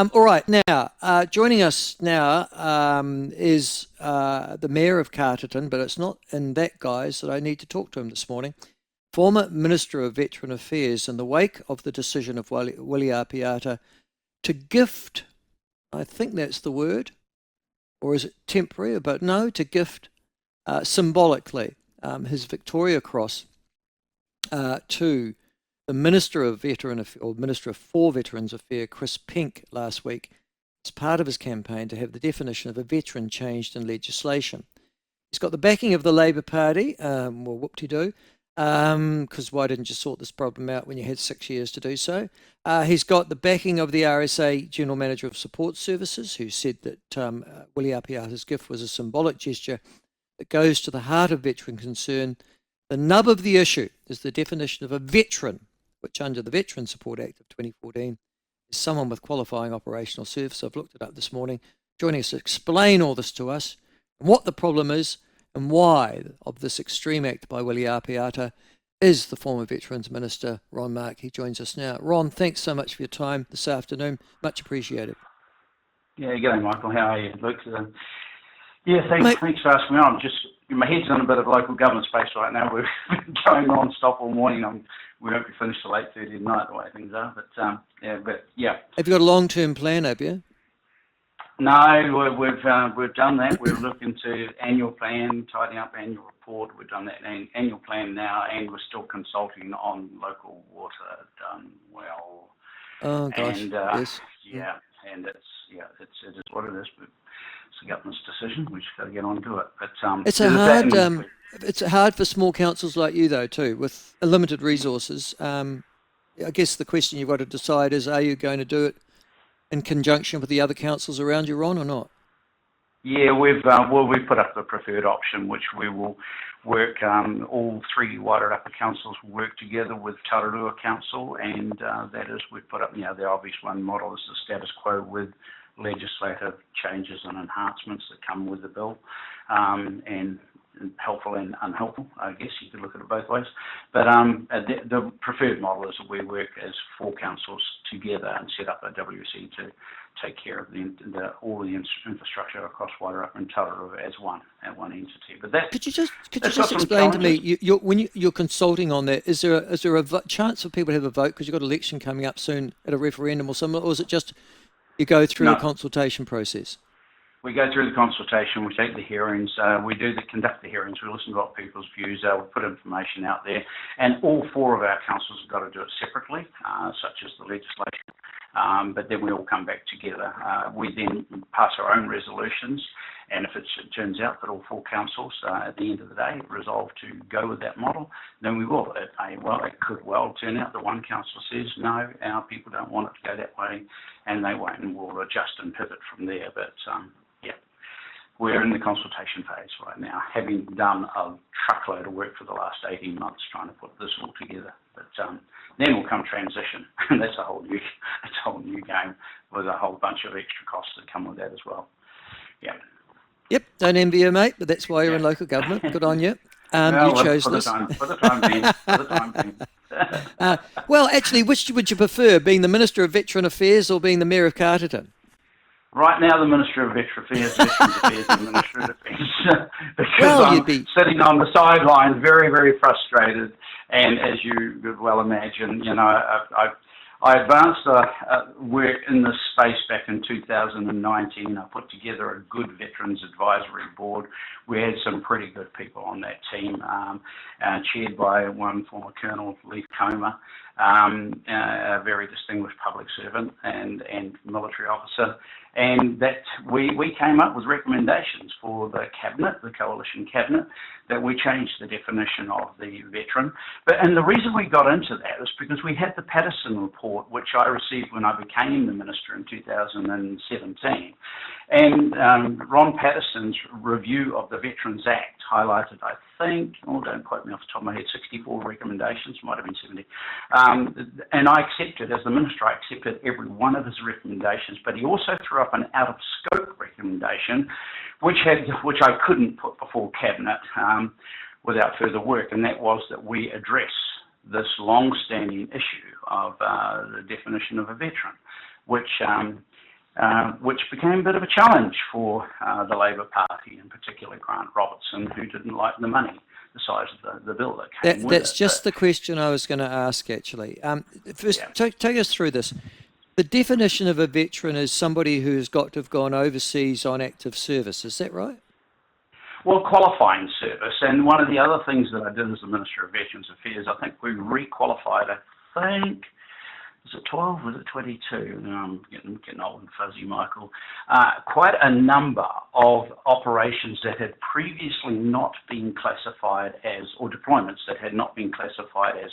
All right, now joining us now is the Mayor of Carterton, but it's not in that guise that I need to talk to him this morning. Former Minister of Veteran Affairs, in the wake of the decision of Willie Apiata to gift, I think that's the word, or is it temporary? But no, to gift symbolically his Victoria Cross to the Minister of Minister for Veterans Affairs, Chris Pink, last week, as part of his campaign to have the definition of a veteran changed in legislation. He's got the backing of the Labour Party, well, whoop-de-doo, because why didn't you sort this problem out when you had 6 years to do so? He's got the backing of the RSA General Manager of Support Services, who said that Willie Apiata's gift was a symbolic gesture that goes to the heart of veteran concern. The nub of the issue is the definition of a veteran, which under the Veteran Support Act of 2014 is someone with qualifying operational service. I've looked it up this morning. Joining us to explain all this to us, and what the problem is, and why of this extreme act by Willie Apiata is the former Veterans Minister, Ron Mark. He joins us now. Ron, thanks so much for your time this afternoon. Much appreciated. Yeah, g'day, Michael. How are you? Luke? Thanks for asking me on. My head's in a bit of local government space right now. We've been going non-stop all morning. We won't be finished till 8:30 at night, the way things are. But yeah. Have you got a long-term plan, have you? No, we've done that. We're looking to annual plan, tidying up annual report. We've done that annual plan now, and we're still consulting on local water done well. Oh gosh, and, yes. Yeah, and it is what it is. But it's the government's decision. We just got to get on to it. But it's hard for small councils like you though too, with limited resources. I guess the question you've got to decide is: are you going to do it in conjunction with the other councils around you, Ron, or not? Yeah, we've put up the preferred option, which we will work. All three Wairarapa councils work together with Tararua Council, and that is we've put up. The obvious one model is the status quo with legislative changes and enhancements that come with the bill, and helpful and unhelpful. I guess you could look at it both ways. But the preferred model is that we work as four councils together and set up a WC to take care of all the infrastructure across Wairarapa and Tararua as one entity. But that could you just explain to me, when you're consulting on that, is there a chance for people to have a vote because you've got an election coming up soon at a referendum or something, or is it just you go through a consultation process? We go through the consultation, we take the hearings, we conduct the hearings, we listen to what people's views are, we put information out there, and all four of our councils have got to do it separately, such as the legislation, but then we all come back together. We then pass our own resolutions, and if it turns out that all four councils, at the end of the day, resolve to go with that model, then we will. It could well turn out that one council says, no, our people don't want it to go that way, and they won't, and we'll adjust and pivot from there. But we're in the consultation phase right now, having done a truckload of work for the last 18 months trying to put this all together. But then will come transition, and that's a whole new game with a whole bunch of extra costs that come with that as well. Yeah. Yep, don't envy you, mate, but that's why you're in local government. Good on you. You chose this. For the time being. Well, actually, which would you prefer, being the Minister of Veteran Affairs or being the Mayor of Carterton? Right now, the Minister of Veteran Affairs and the Minister of Defence, because I'm sitting on the sidelines, very, very frustrated. And as you could well imagine, I advanced work in this space back in 2019. I put together a good Veterans Advisory Board. We had some pretty good people on that team, chaired by one former Colonel, Leah Panapa, a very distinguished public servant and military officer. And that we came up with recommendations for the cabinet, the coalition cabinet, that we changed the definition of the veteran. And the reason we got into that is because we had the Patterson report, which I received when I became the minister in 2017. And Ron Patterson's review of the Veterans Act highlighted, I think, don't quote me off the top of my head, 64 recommendations, might have been 70. And I accepted, as the minister, I accepted every one of his recommendations, but he also threw up an out-of-scope recommendation, which I couldn't put before Cabinet without further work, and that was that we address this long-standing issue of the definition of a veteran, which which became a bit of a challenge for the Labor Party, in particular Grant Robertson, who didn't like the money, the size of the bill that came with it. That's just the question I was going to ask, actually. First, take us through this. The definition of a veteran is somebody who's got to have gone overseas on active service. Is that right? Well, qualifying service. And one of the other things that I did as the Minister of Veterans Affairs, I think we re-qualified, was it 12? Was it 22? No, I'm getting old and fuzzy, Michael. Quite a number of operations that had previously not been classified as, or deployments that had not been classified as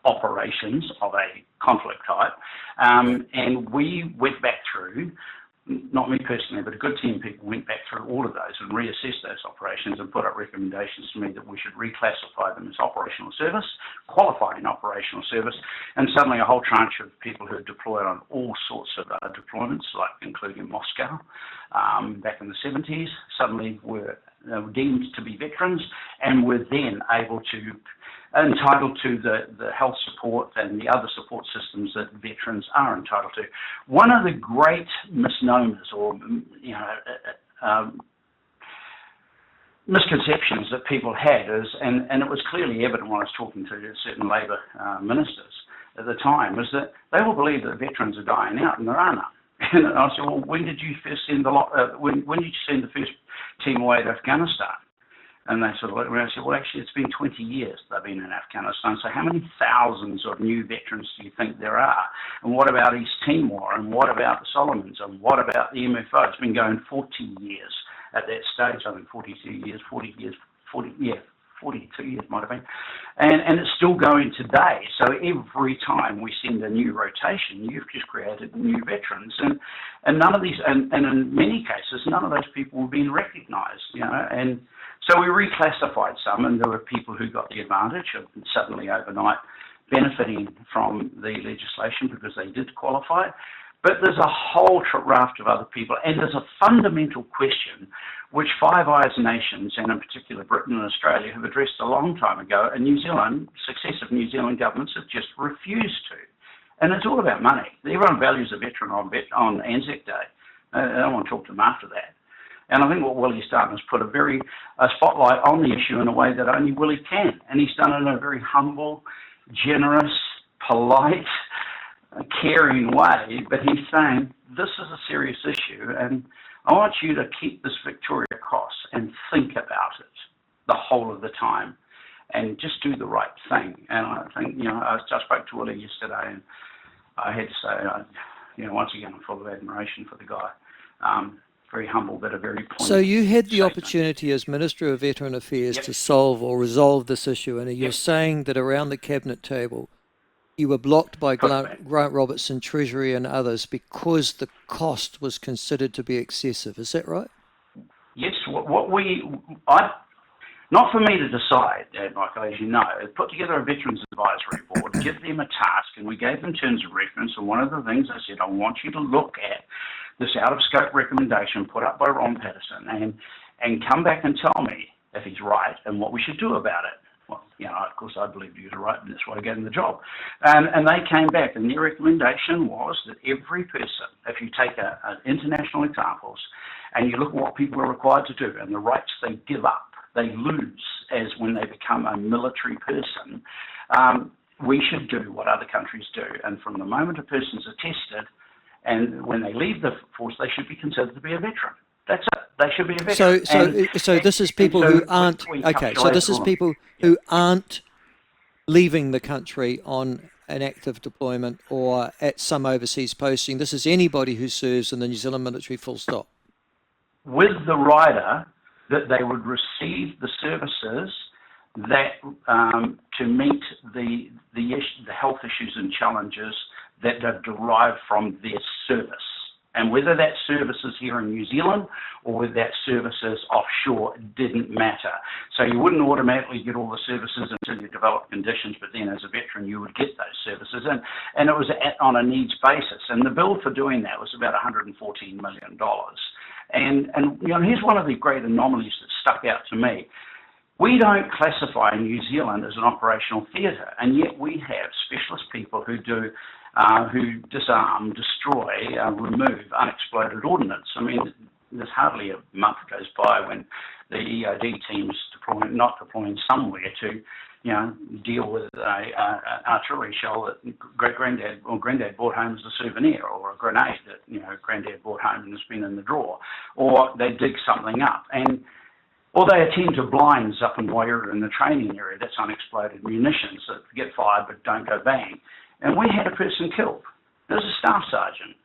operations of a conflict type. And we went back through, not me personally, but a good team of people went back through all of those and reassessed those operations and put up recommendations to me that we should reclassify them as operational service, qualifying operational service, and suddenly a whole tranche of people who had deployed on all sorts of deployments, like including Moscow, back in the 70s, suddenly were deemed to be veterans and were then entitled to the health support and the other support systems that veterans are entitled to. One of the great misnomers or misconceptions that people had is, and it was clearly evident when I was talking to certain Labor ministers at the time, was that they all believe that veterans are dying out, and there are none. And I said, well, when did you first send when did you send the first team away to Afghanistan? And they sort of looked around and said, well, actually, it's been 20 years they've been in Afghanistan. So how many thousands of new veterans do you think there are? And what about East Timor? And what about the Solomons? And what about the MFO? It's been going 40 years at that stage. I think 42 years might have been. And it's still going today. So every time we send a new rotation, you've just created new veterans. And none of these, and in many cases, none of those people were being recognised, and so we reclassified some, and there were people who got the advantage of suddenly overnight benefiting from the legislation because they did qualify. But there's a whole raft of other people, and there's a fundamental question which Five Eyes nations, and in particular Britain and Australia, have addressed a long time ago, and successive New Zealand governments have just refused to. And it's all about money. Everyone values a veteran on Anzac Day. I don't want to talk to them after that. And I think what Willie's done is put a spotlight on the issue in a way that only Willie can. And he's done it in a very humble, generous, polite, caring way. But he's saying, this is a serious issue, and I want you to keep this Victoria Cross and think about it the whole of the time and just do the right thing. And I think, I spoke to Willie yesterday, and I had to say, once again, I'm full of admiration for the guy. Very humble, but a very poignant. So you had the opportunity as Minister of Veteran Affairs to solve or resolve this issue, and you're saying that around the cabinet table you were blocked by Grant Robertson, Treasury and others because the cost was considered to be excessive. Is that right? Yes. Not for me to decide, Michael, as you know. Put together a Veterans Advisory Board, give them a task, and we gave them terms of reference, and one of the things I said, I want you to look at this out-of-scope recommendation put up by Ron Patterson and come back and tell me if he's right and what we should do about it. Well, of course, I believed he was right, and that's why I gave him the job. And they came back, and their recommendation was that every person, if you take international examples, and you look at what people are required to do and the rights they give up, they lose as when they become a military person, we should do what other countries do. And from the moment a person's attested, and when they leave the force, they should be considered to be a veteran. That's it. They should be a veteran. So this is people who aren't okay. So this is people who aren't leaving the country on an active deployment or at some overseas posting. This is anybody who serves in the New Zealand military. Full stop. With the rider that they would receive the services that to meet the health issues and challenges that are derived from their service. And whether that service is here in New Zealand or whether that service is offshore, it didn't matter. So you wouldn't automatically get all the services until you develop conditions, but then as a veteran you would get those services. And it was on a needs basis. And the bill for doing that was about $114 million. And here's one of the great anomalies that stuck out to me. We don't classify New Zealand as an operational theatre, and yet we have specialist people who do who disarm, destroy, remove unexploded ordnance. I mean, there's hardly a month goes by when the EOD team's not deploying somewhere to, deal with an artillery shell that granddad brought home as a souvenir, or a grenade that granddad brought home and has been in the drawer, or they dig something up, or they attend to blinds up in Wairua in the training area. That's unexploded munitions that get fired but don't go bang. And we had a person killed. There's a staff sergeant,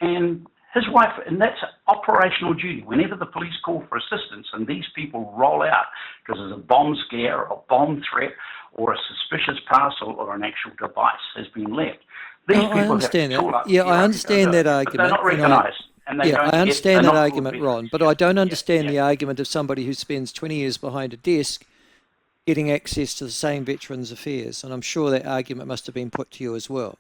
and his wife, and that's operational duty. Whenever the police call for assistance and these people roll out because there's a bomb scare or a bomb threat or a suspicious parcel or an actual device has been left, these people I understand have to that. Yeah, I understand that argument. But they're not recognised. I understand that argument, Ron, but I don't understand the argument of somebody who spends 20 years behind a desk getting access to the same Veterans Affairs, and I'm sure that argument must have been put to you as well.